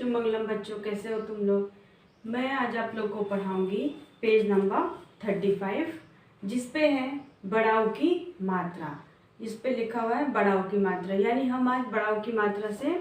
अस्तु मंगलम बच्चों, कैसे हो तुम लोग। मैं आज आप लोग को पढ़ाऊंगी पेज नंबर 35, जिस पे है बड़ाऊ की मात्रा। इस पे लिखा हुआ है बड़ाऊ की मात्रा, यानी हम आज बड़ाऊ की मात्रा से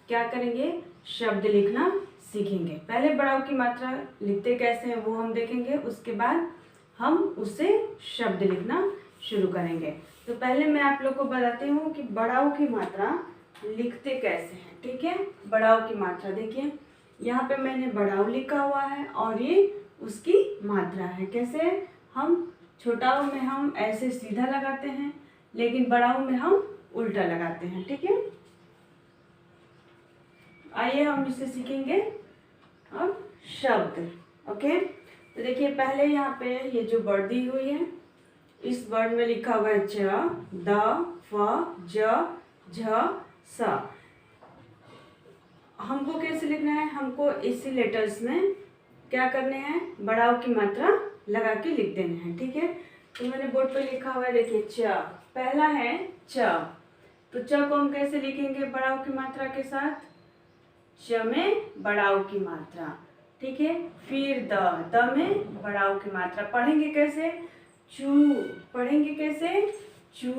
क्या करेंगे, शब्द लिखना सीखेंगे। पहले बड़ाऊ की मात्रा लिखते कैसे हैं वो हम देखेंगे, उसके बाद हम उससे शब्द लिखना शुरू करेंगे। तो पहले मैं आप लोग को बताती हूँ कि बड़ाऊ की मात्रा लिखते कैसे हैं। ठीक है, बड़ाऊ की मात्रा देखिए, यहाँ पे मैंने बड़ाऊ लिखा हुआ है और ये उसकी मात्रा है। कैसे, हम छोटाऊ में हम ऐसे सीधा लगाते हैं, लेकिन बड़ाऊ में हम उल्टा लगाते हैं। ठीक है, आइए हम इसे सीखेंगे अब शब्द। ओके, तो देखिए पहले यहाँ पे ये जो वर्ड दी हुई है, इस वर्ड में लिखा हुआ है च, द, फ, ज, झ, स। हमको कैसे लिखना है, हमको इसी लेटर्स में क्या करने हैं, बड़ाऊ की मात्रा लगा के लिख देना है। ठीक है, तो मैंने बोर्ड पे लिखा हुआ है, देखिए च, पहला है च। तो च को हम कैसे लिखेंगे बड़ाऊ की मात्रा के साथ, च में बड़ाऊ की मात्रा। ठीक है, फिर द में बड़ाऊ की मात्रा। पढ़ेंगे कैसे, चू, पढ़ेंगे कैसे, चू।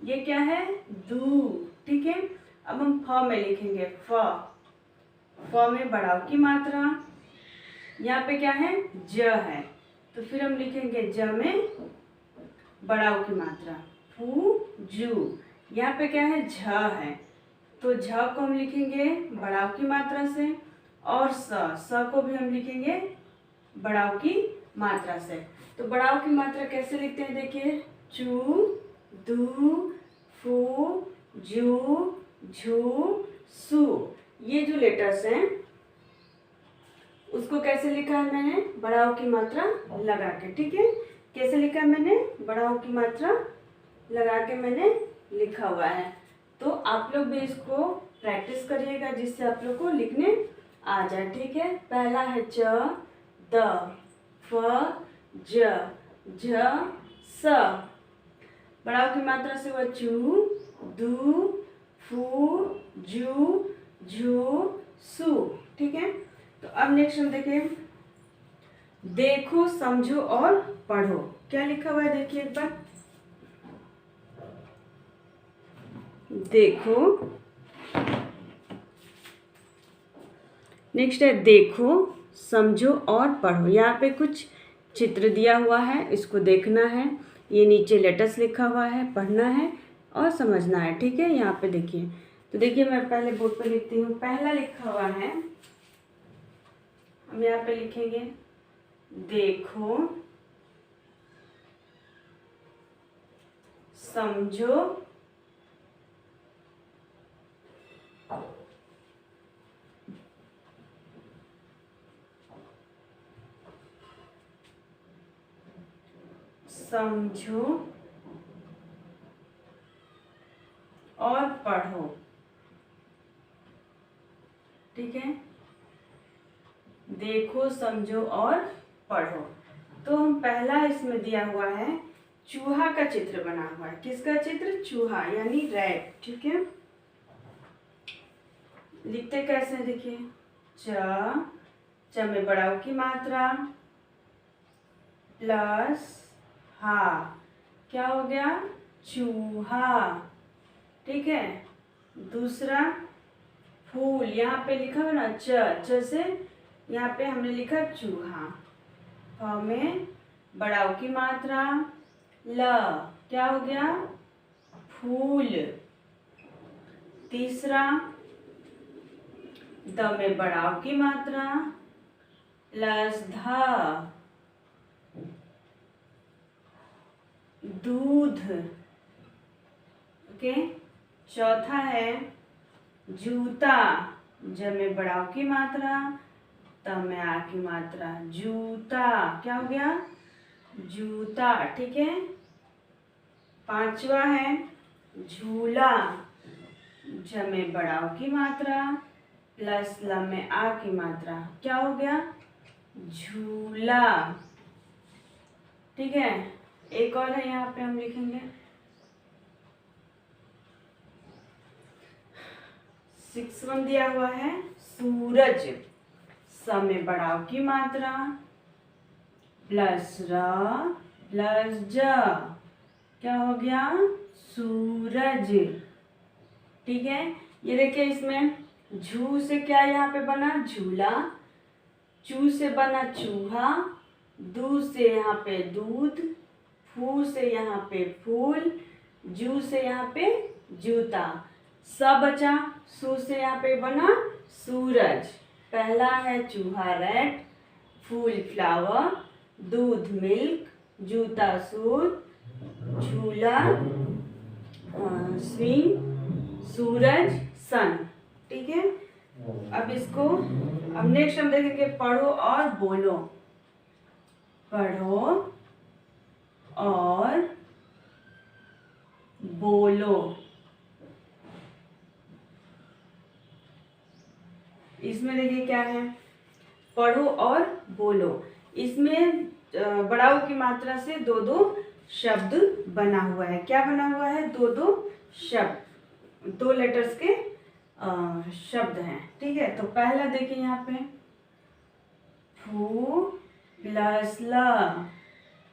ये क्या है, दू। ठीक है, अब हम फ में लिखेंगे फ, फ में बड़ाऊ की मात्रा। यहाँ पे क्या है, ज है, तो फिर हम लिखेंगे ज में बड़ाऊ की मात्रा, फू, जू। यहाँ पे क्या है, झ है, तो झ को हम लिखेंगे बड़ाऊ की मात्रा से, और स को भी हम लिखेंगे बड़ाऊ की मात्रा से। तो बड़ाऊ की मात्रा कैसे लिखते हैं, देखिए चू, दू, फू, जू, झू, सू। ये जो लेटर्स हैं उसको कैसे लिखा है मैंने, बड़ाऊ की मात्रा लगा के। ठीक है, कैसे लिखा है मैंने, बड़ाऊ की मात्रा लगा के मैंने लिखा हुआ है। तो आप लोग भी इसको प्रैक्टिस करिएगा, जिससे आप लोग को लिखने आ जाए। ठीक है, पहला है च, द, फ, ज, झ, स। बड़ाऊ की मात्रा से वह चू, दू, फू, जू, झू, सू। ठीक है, तो अब नेक्स्ट हम देखें, देखो, समझो और पढ़ो। क्या लिखा हुआ है देखिए एक बार, देखो, नेक्स्ट है देखो, समझो और पढ़ो। यहाँ पे कुछ चित्र दिया हुआ है, इसको देखना है। ये नीचे लेटर्स लिखा हुआ है, पढ़ना है और समझना है। ठीक है, यहाँ पे देखिए, तो देखिए मैं पहले बोर्ड पे लिखती हूँ। पहला लिखा हुआ है, हम यहाँ पे लिखेंगे देखो, समझो, समझो और पढ़ो। ठीक है, देखो, समझो और पढ़ो। तो हम पहला इसमें दिया हुआ है, चूहा का चित्र बना हुआ है। किसका चित्र, चूहा यानी रैट। ठीक है, लिखते कैसे हैं देखिए, च में बड़ाऊ की मात्रा प्लस हा, क्या हो गया, चूहा। ठीक है, दूसरा फूल, यहाँ पे लिखा हुआ ना च से यहाँ पे हमने लिखा चूहा। फ में बड़ाऊ की मात्रा ल, क्या हो गया, फूल। तीसरा द में बड़ाऊ की मात्रा प्लस ध, दूध। ओके, चौथा है जूता, ज में बड़ाऊ की मात्रा, त में आ की मात्रा, जूता। क्या हो गया, जूता। ठीक है, पांचवा है झूला, झ में बड़ाऊ की मात्रा प्लस ल में आ की मात्रा, क्या हो गया, झूला। ठीक है, एक और है, यहाँ पे हम लिखेंगे 6 दिया हुआ है, सूरज, स में बढ़ाव की मात्रा प्लस र प्लस ज, क्या हो गया? सूरज। ठीक है, ये देखिए इसमें झू से क्या यहाँ पे बना? झूला। चू से बना चूहा। दू से यहाँ पे दूध। फू से यहाँ पे फूल। जू से यहाँ पे जूता। स बचा, सू से यहाँ पे बना सूरज। पहला है चूहा रेड, फूल फ्लावर, दूध मिल्क, जूता शूज, झूला स्विंग, सूरज सन। ठीक है, अब इसको अब नेक्स्ट हम देखेंगे पढ़ो और बोलो। पढ़ो और बोलो। इसमें देखिए क्या है, पढ़ो और बोलो। इसमें बढ़ाव की मात्रा से दो दो शब्द बना हुआ है। क्या बना हुआ है? दो दो शब्द, दो लेटर्स के शब्द हैं। ठीक है, तो पहला देखिए यहाँ पे फू प्लस ल,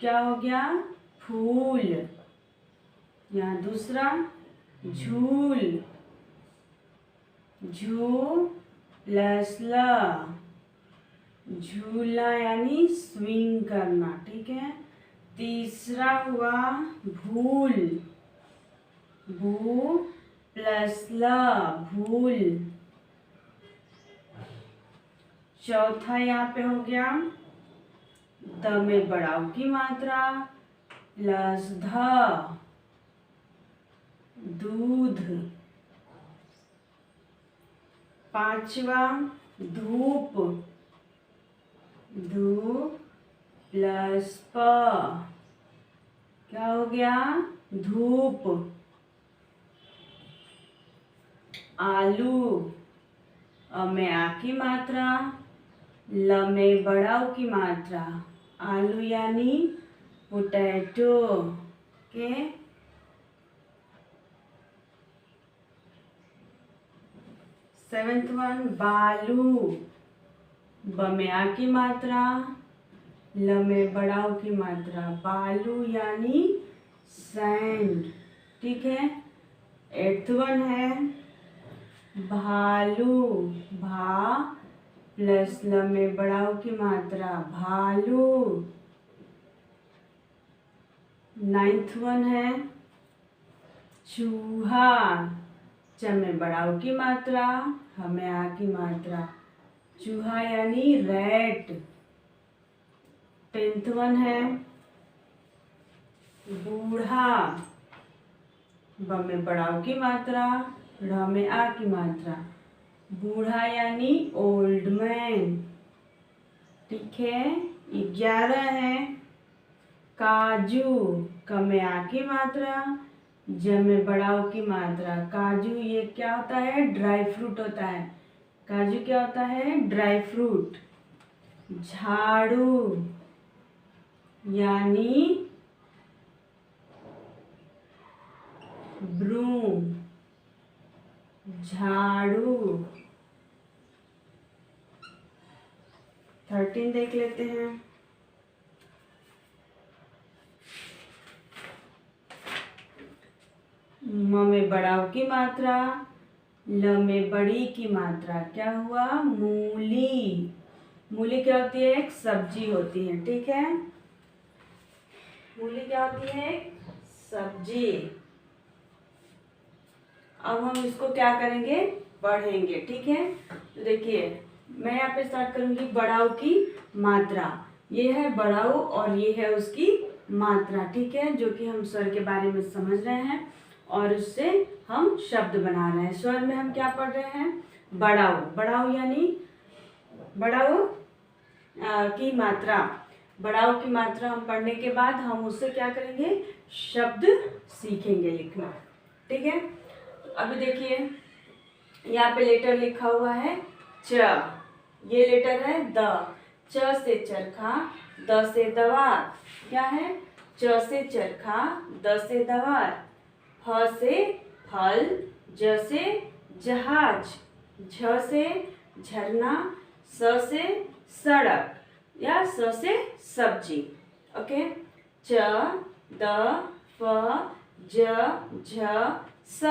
क्या हो गया? फूल। यहाँ दूसरा झूल, झू प्लस ल, झूला यानी स्विंग करना। ठीक है, तीसरा हुआ भूल, भू प्लस ल, भूल। चौथा यहाँ पे हो गया द में बढ़ाव की मात्रा प्लस ध, दूध। पांचवा धूप, धू प्लस प, क्या हो गया? धूप। आलू, अ में आ की मात्रा, ल में बढ़ाव की मात्रा, आलू यानी पोटैटो के। सेवेंथ वन बालू, ब में आ की मात्रा, ल में बढ़ाव की मात्रा, बालू यानी सैंड। ठीक है, एट्थ वन है भालू, भा प्लस ल में बढ़ाव की मात्रा, भालू। नाइन्थ वन है चूहा, च में बढ़ाव की मात्रा, ह में आ की मात्रा, चूहा यानी रैट। टेंथ वन है बूढ़ा, ब में बढ़ाव की मात्रा, ढ़ में आ की मात्रा, बूढ़ा यानी ओल्ड मैन। ठीक है, 11 है काजू, क में आ की मात्रा, ज में बढ़ाव की मात्रा, काजू ये क्या होता है? ड्राई फ्रूट होता है। काजू क्या होता है? Dry fruit. झाड़ू यानी ब्रूम, झाड़ू। 13 देख लेते हैं। म में बढ़ाव की मात्रा, ल में बड़ी की मात्रा, क्या हुआ? मूली। मूली क्या होती है? एक सब्जी होती है। ठीक है, मूली क्या होती है? एक सब्जी। अब हम इसको क्या करेंगे? पढ़ेंगे। ठीक है, तो देखिए मैं यहाँ पे स्टार्ट करूंगी बढ़ाव की मात्रा। ये है बढ़ाव और ये है उसकी मात्रा। ठीक है, जो कि हम स्वर के बारे में समझ रहे हैं और उससे हम शब्द बना रहे हैं। स्वर में हम क्या पढ़ रहे हैं? बढ़ाव। बढ़ाव यानी बढ़ाव की मात्रा। बढ़ाव की मात्रा हम पढ़ने के बाद हम उससे क्या करेंगे? शब्द सीखेंगे लिखना। ठीक है, अभी देखिए यहाँ पे लेटर लिखा हुआ है च, ये लेटर है द। च से चरखा, द से दवार, क्या है? च से चरखा, द से दवार, फ से फल, ज से जहाज, झ से झरना, स से सड़क या स से सब्जी। ओके, च द फ ज झ स।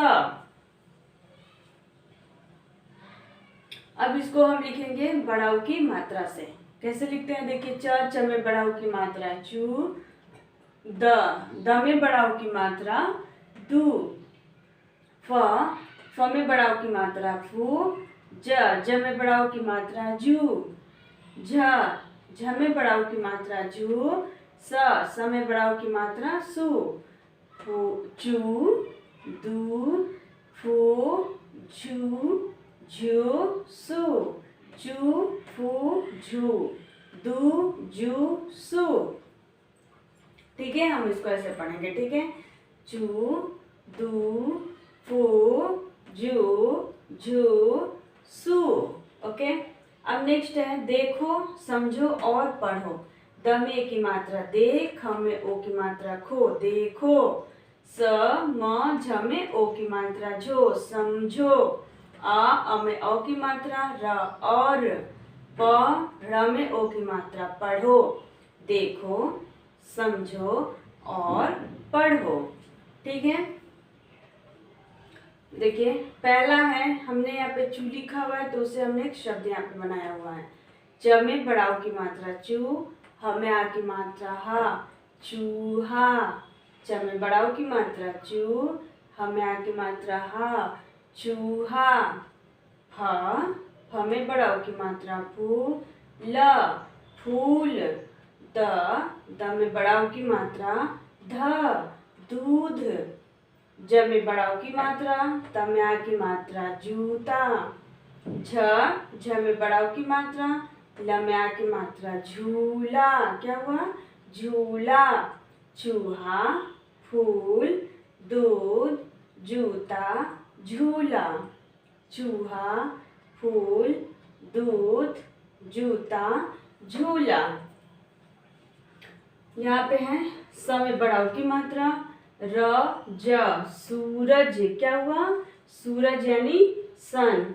अब इसको हम लिखेंगे बढ़ाव की मात्रा से। कैसे लिखते हैं देखिए, च में बढ़ाव की मात्रा चू, द में बढ़ाव की मात्रा दू, फ में बढ़ाव की मात्रा फू, ज में बढ़ाव की मात्रा जू, झ में बढ़ाव की मात्रा जू, स में बढ़ाव की मात्रा सु, चू, दू, फू, झू, झू, सु, चू, फू, झू, दू, जू, सु। ठीक है, हम इसको ऐसे पढ़ेंगे। ठीक है, चू, दू, फू, जू, झू, सु। ओके, अब नेक्स्ट है देखो, समझो और पढ़ो। द में ए की मात्रा दे, ख में ओ की मात्रा खो, देखो। स म झ में ओ की मात्रा झो, समझो। अ में औ की मात्रा र, और। प र में ओ की मात्रा पढ़ो, देखो, समझो और पढ़ो। ठीक है, देखिए पहला है, हमने यहाँ पे चू लिखा हुआ है तो उसे हमने एक शब्द यहाँ पे बनाया हुआ है। च में बढ़ाव की मात्रा चू, ह में आ की मात्रा हा, चूहा। च में बढ़ाव की मात्रा चू, ह में आ की मात्रा हा, चूहा। फ में बढ़ाव की मात्रा फू, ल, फूल। द में बढ़ाव की मात्रा ध, दूध। ज में बढ़ाव की मात्रा, त में आ की मात्रा जूता। झ में बढ़ाव की मात्रा, ल में आ की मात्रा झूला। क्या हुआ, झूला। चूहा, फूल, दूध, जूता, झूला। चूहा, फूल, दूध, जूता, झूला। यहाँ पे है स में बढ़ाव की मात्रा र, ज, सूरज। क्या हुआ, सूरज यानी सन।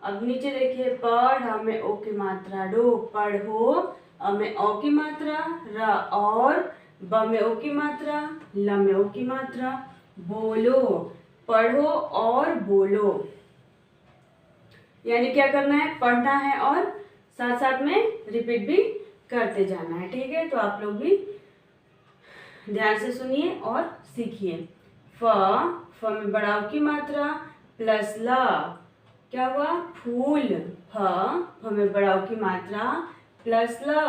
अब नीचे देखिए, पढ़ में ओ की मात्रा डो, पढ़ो। अ में ओ की मात्रा र, और। ब में ओ की मात्रा, ल में ओ की मात्रा बोलो, पढ़ो और बोलो। यानी क्या करना है, पढ़ना है और साथ साथ में रिपीट भी करते जाना है। ठीक है, तो आप लोग भी ध्यान से सुनिए और सीखिए। फ में बढ़ाव की मात्रा प्लस ल। क्या हुआ, फूल। फ में बढ़ाव की मात्रा प्लस ल,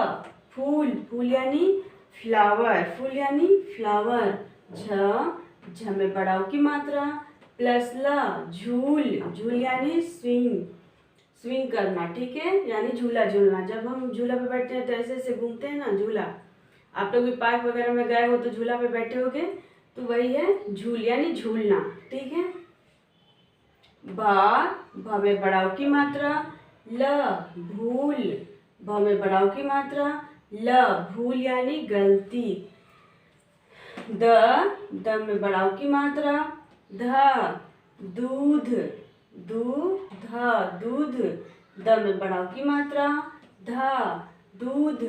फूल। फूल यानी फ्लावर, फूल यानी फ्लावर। झ में बढ़ाव की मात्रा प्लस ल, झूल। झूल यानी स्विंग, स्विंग करना। ठीक है, यानी झूला झूलना। जब हम झूला पे बैठते हैं तो ऐसे ऐसे घूमते हैं ना झूला। आप लोग भी पार्क वगैरह में गए हो तो झूला पे बैठे होगे, तो वही है झूल यानी झूलना। ठीक है, भ में बढ़ाव की मात्रा ल, भूल। भ में बढ़ाव की मात्रा ल, भूल यानी गलती। द में बढ़ाव की मात्रा ध, दूध। दूध। द में बढ़ाव की मात्रा ध, दूध।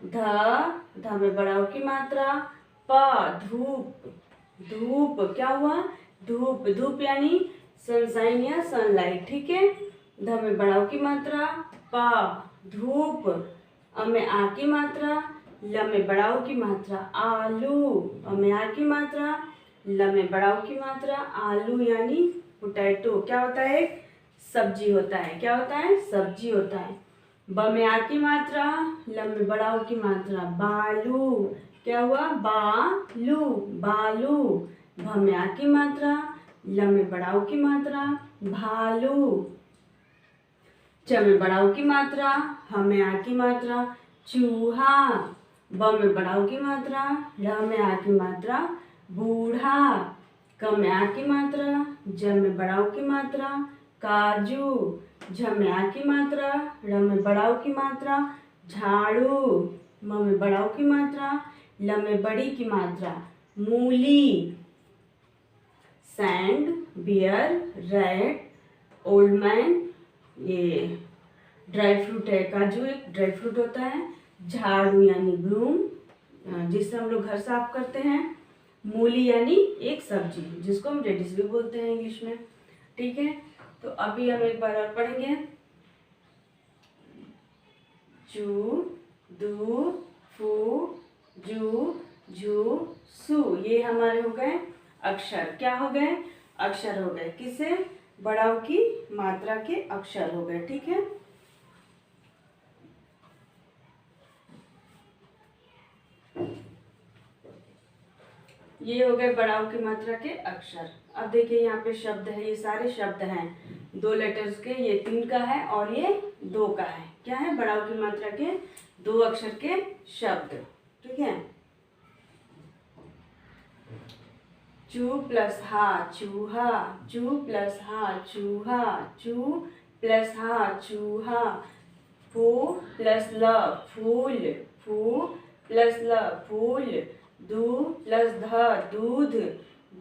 ध में बढ़ाव की मात्रा प, धूप। क्या हुआ, धूप। धूप यानी सनशाइन या सनलाइट। ठीक है, ध में बढ़ाव की मात्रा प, धूप। अ में आ की मात्रा, ल में बढ़ाव की मात्रा आलू। अ में आ की मात्रा, ल में बढ़ाव की मात्रा आलू यानी पोटैटो। क्या होता है, सब्जी होता है। क्या होता है, सब्जी होता है। ब में आ की मात्रा, ल में बढ़ाव की मात्रा बालू। क्या हुआ, बालू, बालू। भ में आ की मात्रा, ल में बढ़ाव की मात्रा भालू। च में बढ़ाव की मात्रा, ह में आ की मात्रा चूहा। ब में बढ़ाव की मात्रा, र में आ की मात्रा बूढ़ा। क में आ की मात्रा, ज में बढ़ाव की मात्रा काजू। झ में आ की मात्रा, र में बढ़ाव की मात्रा झाड़ू। म में बढ़ाव की मात्रा, ल में बड़ी की मात्रा मूली। Sand, bear, rat, old man, ये ड्राई फ्रूट है, काजू एक ड्राई फ्रूट होता है। झाड़ू यानी ब्रूम, जिससे हम लोग घर साफ करते हैं। मूली यानी एक सब्जी, जिसको हम रेडिश भी बोलते हैं इंग्लिश में। ठीक है, तो अभी हम एक बार और पढ़ेंगे। चू, दू, फू, जू, झू, सू, ये हमारे हो गए अक्षर। क्या हो गए? अक्षर हो गए। किसे? बढ़ाव की मात्रा के अक्षर हो गए। ठीक है, ये हो गए बढ़ाव की मात्रा के अक्षर। अब देखिए यहाँ पे शब्द है, ये सारे शब्द हैं 2 लेटर्स के। ये 3 का है और ये 2 का है। क्या है? बढ़ाव की मात्रा के 2 अक्षर के शब्द। ठीक है, चू प्लस हा चूहा, चू प्लस हा चूहा, चू प्लस हा चूहा। फू प्लस ल फूल, फू प्लस ल फूल। दू प्लस ध दूध,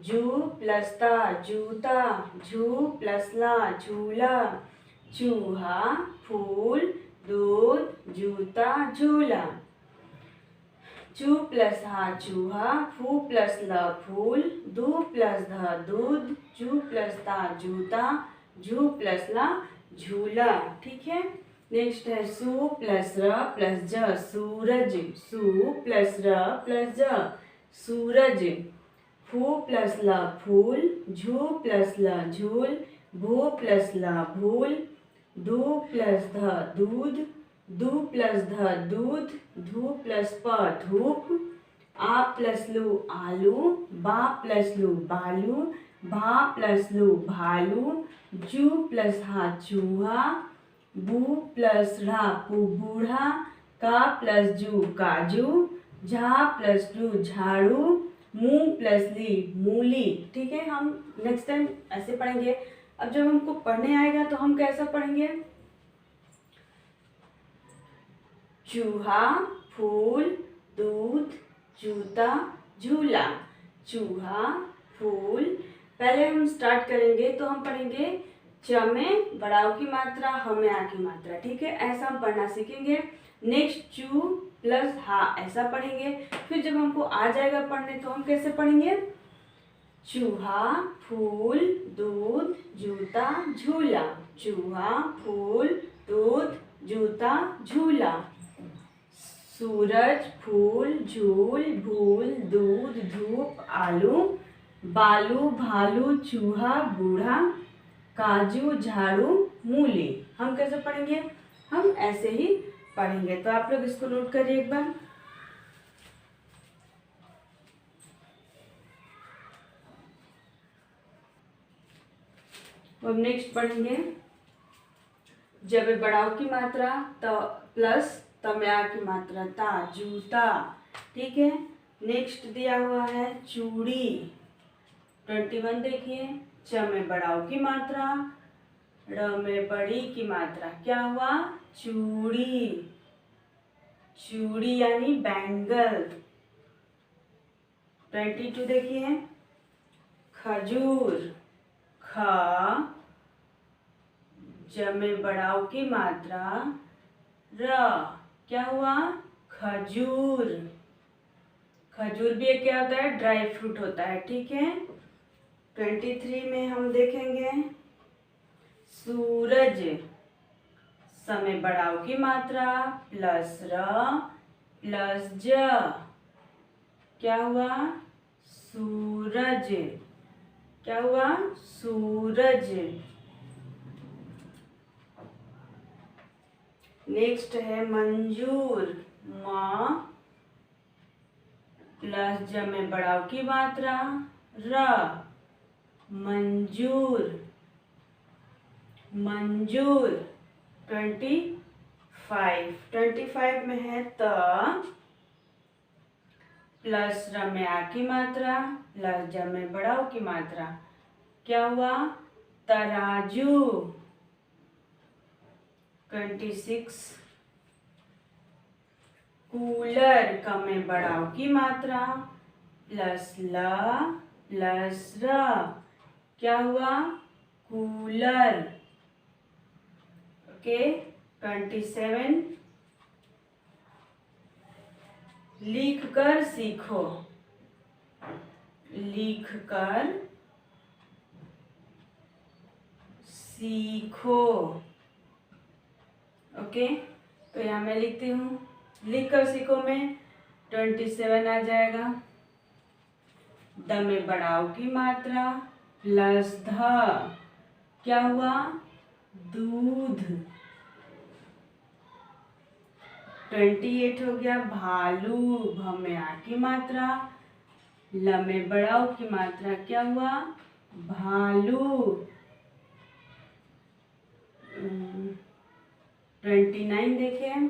जू प्लस ता जूता, झू प्लस ला झूला। चूहा, फूल, दूध, जूता, झूला। चू प्लस हा चूहा, फू प्लस ल फूल, दू प्लस ध दूध, जू प्लस ता जूता, झू प्लस ला झूला। ठीक है, नेक्स्ट है सू प्लस र प्लस ज सूरज, सू प्लस र प्लस ज सूरज। फू प्लस ल फूल, झू प्लस ल झूल, भू प्लस ल भूल। दू प्लस ध दूध, दू प्लस ध दूध, धू प्लस प धूप। आ प्लस लू आलू, बा प्लस लू बालू, भा प्लस लू भालू। जू प्लस हा चूहा, बू प्लस ढ़ा बूढ़ा, का प्लस जू काजू, झा प्लस लू झाड़ू, मू प्लस ली मूली। ठीक है, हम नेक्स्ट टाइम ऐसे पढ़ेंगे। अब जब हमको पढ़ने आएगा तो हम कैसा पढ़ेंगे? चूहा, फूल, दूध, जूता, झूला। चूहा, फूल, पहले हम स्टार्ट करेंगे तो हम पढ़ेंगे च में बढ़ाव की मात्रा, ह में आ की मात्रा। ठीक है, ऐसा हम पढ़ना सीखेंगे। नेक्स्ट चू प्लस हा ऐसा पढ़ेंगे। फिर जब हमको आ जाएगा पढ़ने तो हम कैसे पढ़ेंगे? चूहा, फूल, दूध, जूता, झूला। चूहा, फूल, दूध, जूता, झूला। सूरज, फूल, झूल, भूल, दूध, धूप, आलू, बालू, भालू, चूहा, बूढ़ा, काजू, झाड़ू, मूली। हम कैसे पढ़ेंगे? हम ऐसे ही पढ़ेंगे। तो आप लोग इसको नोट करिए एक बार। अब नेक्स्ट पढ़ेंगे जब बढ़ाव की मात्रा तो प्लस तमया की मात्रा ता जूता। ठीक है, नेक्स्ट दिया हुआ है चूड़ी 21। देखिए, च में बढ़ाव की मात्रा, र में बड़ी की मात्रा। क्या हुआ? चूड़ी, चूड़ी यानी बैंगल। 22 देखिए, खजूर, ख, ज में बढ़ाव की मात्रा, र। क्या हुआ? खजूर। खजूर भी एक क्या होता है? ड्राई फ्रूट होता है। ठीक है, 23 में हम देखेंगे सूरज, स में बढ़ाव की मात्रा प्लस र प्लस ज। क्या हुआ? सूरज। क्या हुआ? सूरज। नेक्स्ट है मंजूर, म प्लस ज में बढ़ाव की मात्रा र, मंजूर, मंजूर। 25 में है त प्लस र में आ की मात्रा प्लस ज में बढ़ाव की मात्रा। क्या हुआ? तराजू। 26 कूलर, क में बढ़ाव की मात्रा प्लस ल प्लस र। क्या हुआ? कूलर। ओके, 27 लिख कर सीखो, लिख कर सीखो। ओके, तो यहाँ मैं लिखती हूँ, लिख कर सीखो में 27 आ जाएगा। द में बढ़ाओ की मात्रा प्लस ध, क्या हुआ, दूध। 28 हो गया भालू, भ में आ की मात्रा, ल में बढ़ाओ की मात्रा, क्या हुआ, भालू। 29 देखें,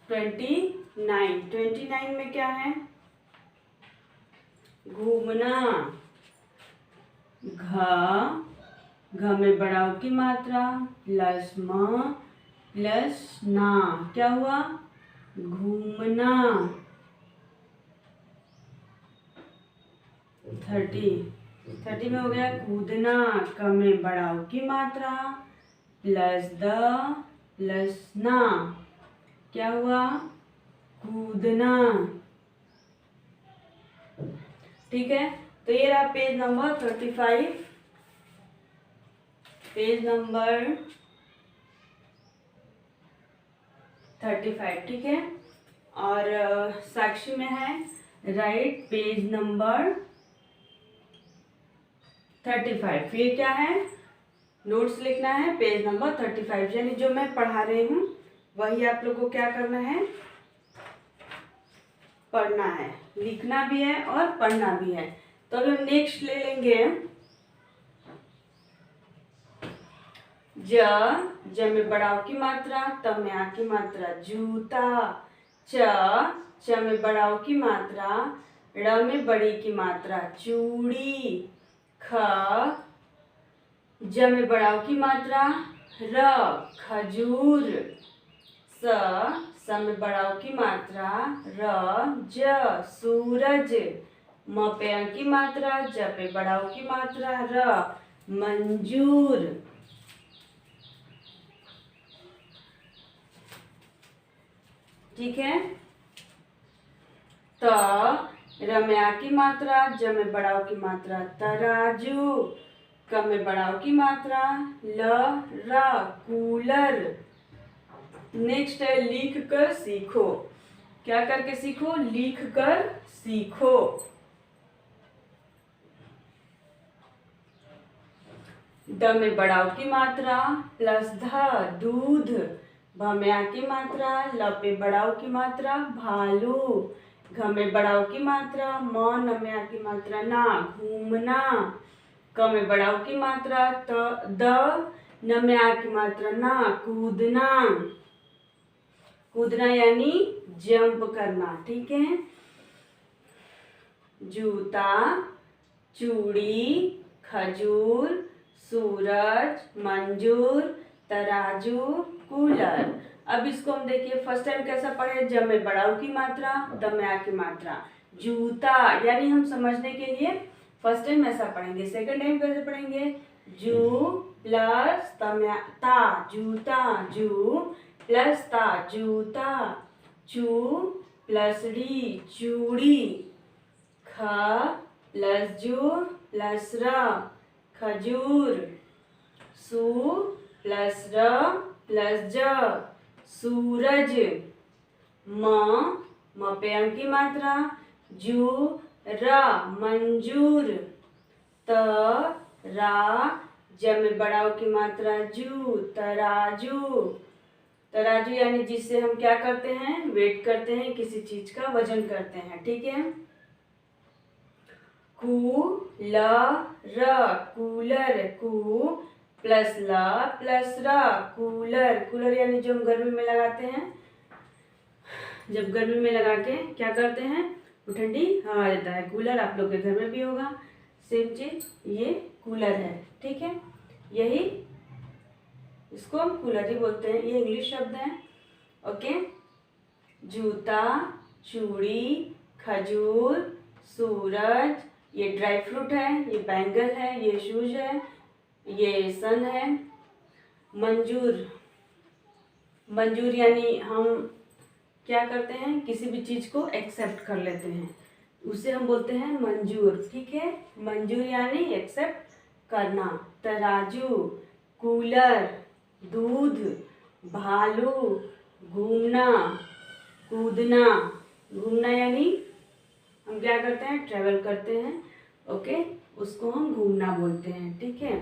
ट्वेंटी नाइन में क्या है, घूमना। घ में बढ़ाओ की मात्रा प्लस म प्लस ना, क्या हुआ, घूमना। 30 में हो गया कूदना। क में बढ़ाओ की मात्रा प्लस द प्लस ना, क्या हुआ, कूदना। ठीक है, तो ये रहा पेज नंबर 35, पेज नंबर 35। ठीक है, और साक्षी में है राइट पेज नंबर 35। फिर क्या है, नोट्स लिखना है पेज नंबर 35, यानी जो मैं पढ़ा रही हूँ वही आप लोगों को क्या करना है, पढ़ना है, लिखना भी है और पढ़ना भी है। तो अभी हम नेक्स्ट ले लेंगे ज में बढ़ाओ की मात्रा, त में आ की मात्रा, जूता। च में बढ़ाओ की मात्रा, ड़ में बड़ी की मात्रा, चूड़ी। ख ज में बढ़ाओ की मात्रा, र, खजूर। स में बढ़ाओ की मात्रा, र, ज, सूरज। म पे अ की मात्रा, ज पे बढ़ाओ की मात्रा, र, मंजूर। ठीक है, त र में आ की मात्रा, ज में बढ़ाओ की मात्रा, तराजू। क में बढ़ाओ की मात्रा, ल, र, कूलर। नेक्स्ट है लिख कर सीखो। क्या करके सीखो, लिख कर सीखो। द में बढ़ाओ की मात्रा प्लस ध, दूध। भ में आ की मात्रा, ल पे बढ़ाओ की मात्रा, भालू। घ में बढ़ाओ की मात्रा, म न में आ की मात्रा, ना, घूमना। क में बढ़ाओ की मात्रा, द न में आ की मात्रा, ना, कूदना। कूदना यानी जंप करना। ठीक है, जूता, चूड़ी, खजूर, सूरज, मंजूर, तराजू, कूलर। अब इसको हम देखिए फर्स्ट टाइम कैसा पढ़े, ज में बढ़ाओ की मात्रा, द में आ की मात्रा, जूता, यानी हम समझने के लिए फर्स्ट टाइम ऐसा पढ़ेंगे। सेकंड टाइम कैसे पढ़ेंगे, जू प्लस ता, जूता, जू प्लस ता, जूता। चू प्लस डी, चूड़ी। ख प्लस जू प्लस र, खजूर। सू प्लस र प्लस ज, सूरज। म पे अं की मात्रा, जू र, मंजूर। त रा ज में बढ़ाओ की मात्रा, जू, तराजू। तराजू यानी जिससे हम क्या करते हैं, वेट करते हैं, किसी चीज का वजन करते हैं। ठीक है, कू ल र, कूलर। कू प्लस ल प्लस र, कूलर। कूलर यानी जो हम गर्मी में लगाते हैं, जब गर्मी में लगा के क्या करते हैं, वो ठंडी हवा देता है। कूलर आप लोग के घर में भी होगा, सेम चीज, ये कूलर है। ठीक है, यही इसको हम कूलर ही बोलते हैं, ये इंग्लिश शब्द है। ओके, जूता, चूड़ी, खजूर, सूरज, ये ड्राई फ्रूट है, ये बैंगन है, ये शूज है, ये सन है। मंजूर, मंजूर यानी हम क्या करते हैं, किसी भी चीज़ को एक्सेप्ट कर लेते हैं, उसे हम बोलते हैं मंजूर। ठीक है, मंजूर यानी एक्सेप्ट करना। तराजू, कूलर, दूध, भालू, घूमना, कूदना। घूमना यानी हम क्या करते हैं, ट्रेवल करते हैं। ओके, उसको हम घूमना बोलते हैं। ठीक है,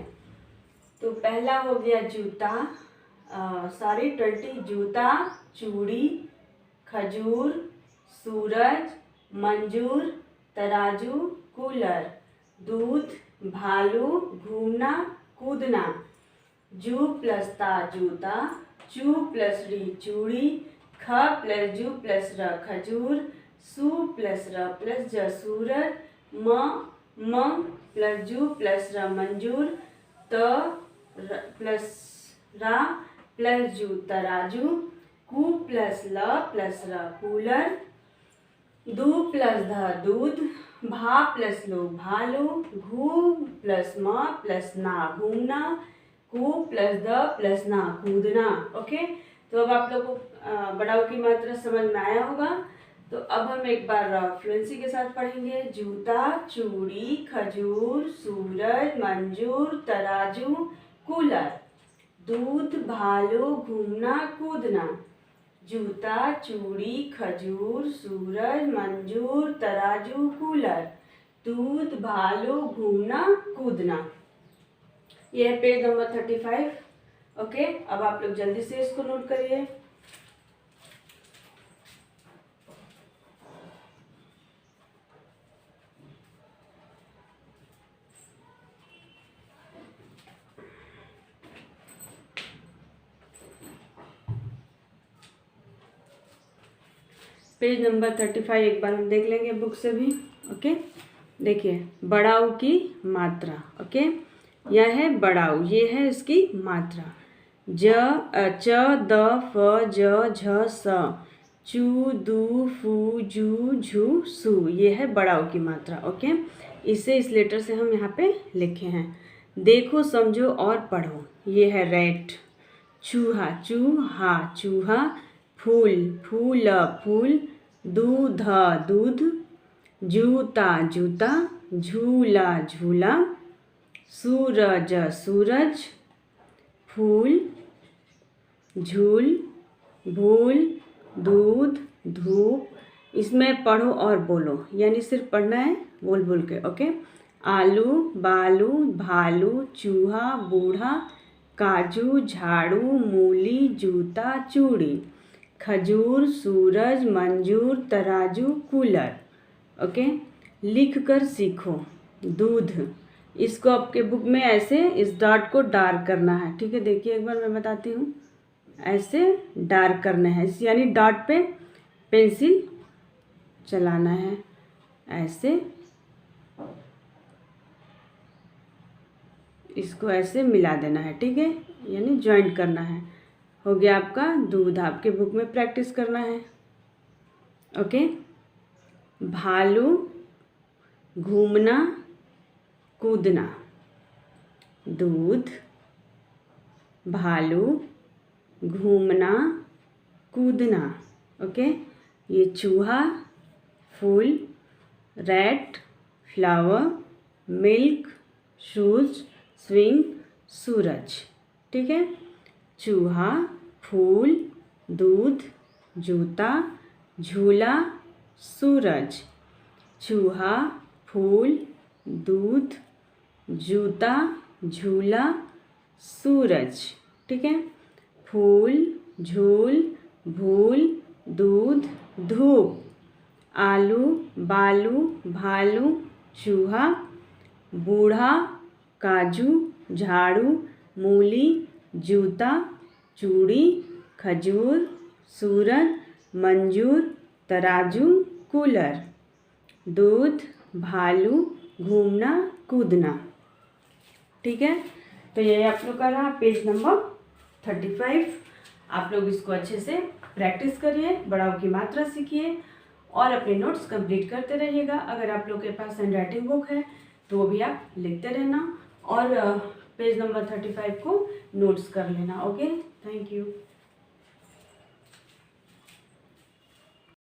तो पहला हो गया जूता, 20 जूता, चूड़ी, खजूर, सूरज, मंजूर, तराजू, कूलर, दूध, भालू, घूमना, कूदना। जू प्लस ता जूता, चू प्लस री चूड़ी, ख प्लस जू प्लस र खजूर, सू प्लस र प्लस ज सूरज, म प्लस जू प्लस र मंजूर, त प्लस रा प्लस जू तराजू, कू प्लस ल प्लस र कूलर, दू प्लस ध दूध, भा प्लस लो भालू, घू प्लस म प्लस ना घूमना, कू प्लस द प्लस ना कूदना। ओके, तो अब आप लोग को बड़ाऊ की मात्रा समझ में आया होगा। तो अब हम एक बार फ्लुएंसी के साथ पढ़ेंगे। जूता, चूड़ी, खजूर, सूरज, मंजूर, तराजू, कूलर, दूध, भालू, घूमना, कूदना। जूता, चूड़ी, खजूर, सूरज, मंजूर, तराजू, कूलर, दूध, भालू, घूमना, कूदना। यह है पेज नंबर 35। ओके, अब आप लोग जल्दी से इसको नोट करिए। पेज नंबर 35 एक बार हम देख लेंगे बुक से भी। ओके, देखिए बड़ाऊ की मात्रा। ओके, यह है बड़ाऊ, ये है इसकी मात्रा। ज च द फ ज झ स, चू दू फू जू झू सू, ये है बड़ाऊ की मात्रा। ओके, इसे इस लेटर से हम यहाँ पे लिखे हैं। देखो, समझो और पढ़ो। ये है रैट, चूहा, चूहा, चूहा, फूल, फूल, फूल, दूध, दूध, जूता, जूता, झूला, झूला, सूरज, सूरज, फूल, झूल, भूल, दूध, धूप। इसमें पढ़ो और बोलो, यानी सिर्फ पढ़ना है बोल बोल के। ओके, आलू, बालू, भालू, चूहा, बूढ़ा, काजू, झाड़ू, मूली, जूता, चूड़ी, खजूर, सूरज, मंजूर, तराजू, कूलर। ओके, लिख कर सीखो। दूध, इसको आपके बुक में ऐसे इस डॉट को डार्क करना है। ठीक है, देखिए एक बार मैं बताती हूँ, ऐसे डार्क करना है, यानी डॉट पे पेंसिल चलाना है, ऐसे इसको ऐसे मिला देना है। ठीक है, यानी ज्वाइंट करना है। हो गया आपका दूध, आपके बुक में प्रैक्टिस करना है। ओके, भालू, घूमना, कूदना, दूध, भालू, घूमना, कूदना। ओके, ये चूहा, फूल, rat, flower, milk, shoes, swing, सूरज। ठीक है, चूहा, फूल, दूध, जूता, झूला, सूरज। चूहा, फूल, दूध, जूता, झूला, सूरज। ठीक है, फूल, झूल, भूल, दूध, धूप, आलू, बालू, भालू, चूहा, बूढ़ा, काजू, झाड़ू, मूली, जूता, चूड़ी, खजूर, सूरज, मंजूर, तराजू, कूलर, दूध, भालू, घूमना, कूदना। ठीक है, तो ये आप लोग का रहा पेज नंबर 35। आप लोग इसको अच्छे से प्रैक्टिस करिए, बड़ाऊ की मात्रा सीखिए और अपने नोट्स कंप्लीट करते रहिएगा। अगर आप लोग के पास हैंड राइटिंग बुक है तो वो भी आप लिखते रहना और पेज नंबर 35 को नोट्स कर लेना। Okay, thank you.